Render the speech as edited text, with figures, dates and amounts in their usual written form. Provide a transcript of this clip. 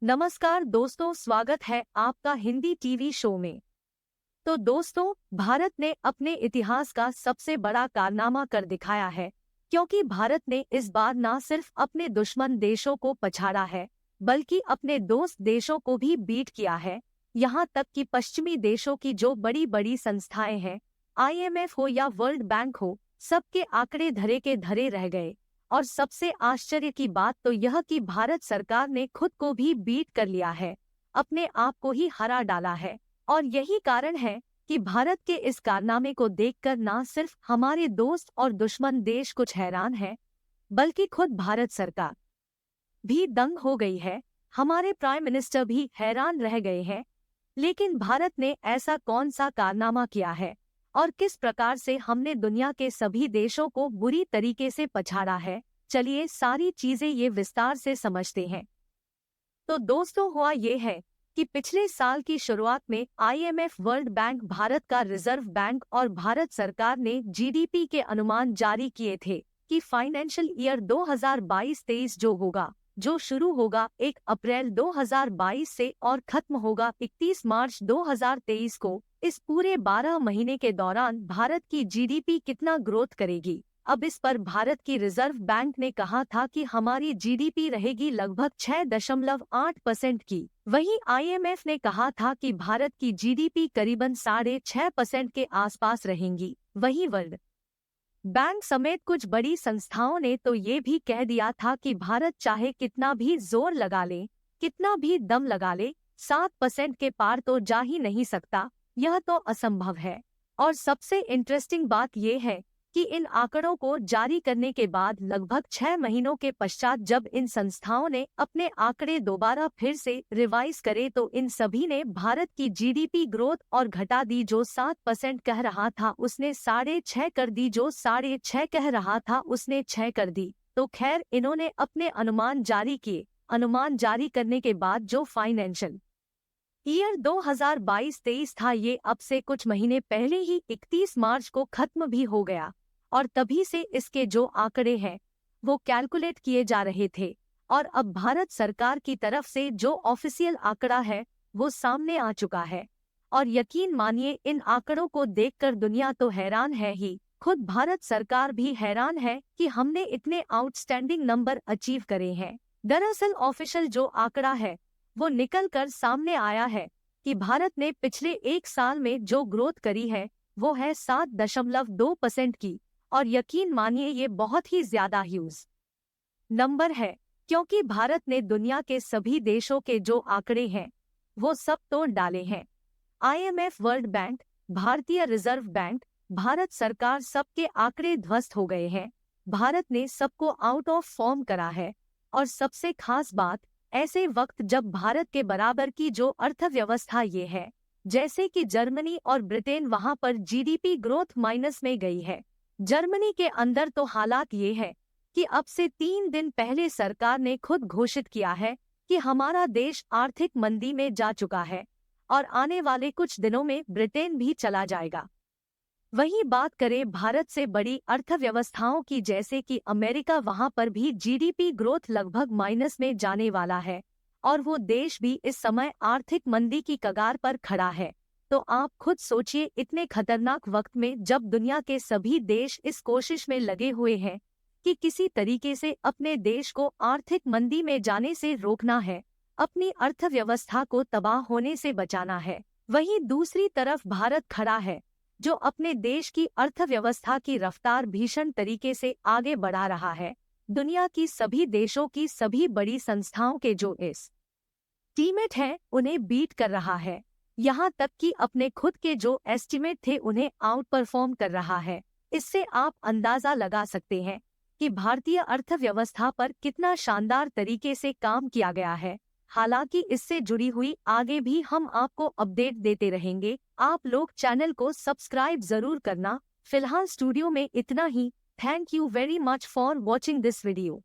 नमस्कार दोस्तों, स्वागत है आपका हिंदी टीवी शो में। तो दोस्तों, भारत ने अपने इतिहास का सबसे बड़ा कारनामा कर दिखाया है, क्योंकि भारत ने इस बार न सिर्फ अपने दुश्मन देशों को पछाड़ा है, बल्कि अपने दोस्त देशों को भी बीट किया है। यहाँ तक कि पश्चिमी देशों की जो बड़ी बड़ी संस्थाएं हैं, IMF हो या वर्ल्ड बैंक हो, सबके आंकड़े धरे के धरे रह गए। और सबसे आश्चर्य की बात तो यह कि भारत सरकार ने खुद को भी बीट कर लिया है, अपने आप को ही हरा डाला है। और यही कारण है कि भारत के इस कारनामे को देखकर न सिर्फ हमारे दोस्त और दुश्मन देश कुछ हैरान हैं, बल्कि खुद भारत सरकार भी दंग हो गई है। हमारे प्राइम मिनिस्टर भी हैरान रह गए हैं। लेकिन भारत ने ऐसा कौन सा कारनामा किया है और किस प्रकार से हमने दुनिया के सभी देशों को बुरी तरीके से पछाड़ा है? चलिए सारी चीजें ये विस्तार से समझते हैं। तो दोस्तों, हुआ ये है कि पिछले साल की शुरुआत में IMF, वर्ल्ड बैंक, भारत का रिजर्व बैंक और भारत सरकार ने GDP के अनुमान जारी किए थे कि फाइनेंशियल ईयर 2022-23 जो शुरू होगा 1 अप्रैल 2022 से और खत्म होगा 31 मार्च 2023 को, इस पूरे 12 महीने के दौरान भारत की GDP कितना ग्रोथ करेगी। अब इस पर भारत की रिजर्व बैंक ने कहा था कि हमारी GDP रहेगी लगभग 6.8% की। वहीं IMF ने कहा था कि भारत की GDP करीबन 6.5% के आसपास रहेंगी। वहीं वर्ल्ड बैंक समेत कुछ बड़ी संस्थाओं ने तो ये भी कह दिया था कि भारत चाहे कितना भी जोर लगा ले, कितना भी दम लगा ले, 7% के पार तो जा ही नहीं सकता, यह तो असंभव है। और सबसे इंटरेस्टिंग बात यह है कि इन आंकड़ों को जारी करने के बाद लगभग 6 महीनों के पश्चात जब इन संस्थाओं ने अपने आंकड़े दोबारा फिर से रिवाइज करे तो इन सभी ने भारत की GDP ग्रोथ और घटा दी। जो 7% कह रहा था उसने 6.5 कर दी, जो 6.5 कह रहा था उसने 6 कर दी। तो खैर, इन्होंने अपने अनुमान जारी किए। अनुमान जारी करने के बाद जो फाइनेंशियल ईयर 2022-23 था, ये अब से कुछ महीने पहले ही 31 मार्च को खत्म भी हो गया। और तभी से इसके जो आंकड़े हैं वो कैलकुलेट किए जा रहे थे। और अब भारत सरकार की तरफ से जो ऑफिशियल आंकड़ा है वो सामने आ चुका है। और यकीन मानिए, इन आंकड़ों को देखकर दुनिया तो हैरान है ही, खुद भारत सरकार भी हैरान है कि हमने इतने आउटस्टैंडिंग नंबर अचीव करे हैं। दरअसल ऑफिशियल जो आंकड़ा है वो निकल कर सामने आया है कि भारत ने पिछले एक साल में जो ग्रोथ करी है वो है 7.2% की। और यकीन मानिए, ये बहुत ही ज्यादा ह्यूज नंबर है, क्योंकि भारत ने दुनिया के सभी देशों के जो आंकड़े हैं वो सब तोड़ डाले हैं। IMF, वर्ल्ड बैंक, भारतीय रिजर्व बैंक, भारत सरकार, सबके आंकड़े ध्वस्त हो गए हैं। भारत ने सबको आउट ऑफ फॉर्म करा है। और सबसे खास बात, ऐसे वक्त जब भारत के बराबर की जो अर्थव्यवस्था ये है, जैसे कि जर्मनी और ब्रिटेन, वहां पर GDP ग्रोथ माइनस में गई है। जर्मनी के अंदर तो हालात ये है कि अब से 3 दिन पहले सरकार ने खुद घोषित किया है कि हमारा देश आर्थिक मंदी में जा चुका है और आने वाले कुछ दिनों में ब्रिटेन भी चला जाएगा। वहीं बात करें भारत से बड़ी अर्थव्यवस्थाओं की, जैसे कि अमेरिका, वहां पर भी GDP ग्रोथ लगभग माइनस में जाने वाला है और वो देश भी इस समय आर्थिक मंदी की कगार पर खड़ा है। तो आप खुद सोचिए, इतने खतरनाक वक्त में जब दुनिया के सभी देश इस कोशिश में लगे हुए हैं कि किसी तरीके से अपने देश को आर्थिक मंदी में जाने से रोकना है, अपनी अर्थव्यवस्था को तबाह होने से बचाना है, वहीं दूसरी तरफ भारत खड़ा है जो अपने देश की अर्थव्यवस्था की रफ्तार भीषण तरीके से आगे बढ़ा रहा है। दुनिया की सभी देशों की सभी बड़ी संस्थाओं के जो एस्टीमेट हैं उन्हें बीट कर रहा है। यहाँ तक कि अपने खुद के जो एस्टीमेट थे उन्हें आउट परफॉर्म कर रहा है। इससे आप अंदाजा लगा सकते हैं कि भारतीय अर्थव्यवस्था पर कितना शानदार तरीके से काम किया गया है। हालांकि इससे जुड़ी हुई आगे भी हम आपको अपडेट देते रहेंगे। आप लोग चैनल को सब्सक्राइब जरूर करना। फिलहाल स्टूडियो में इतना ही। Thank you very much for watching this video.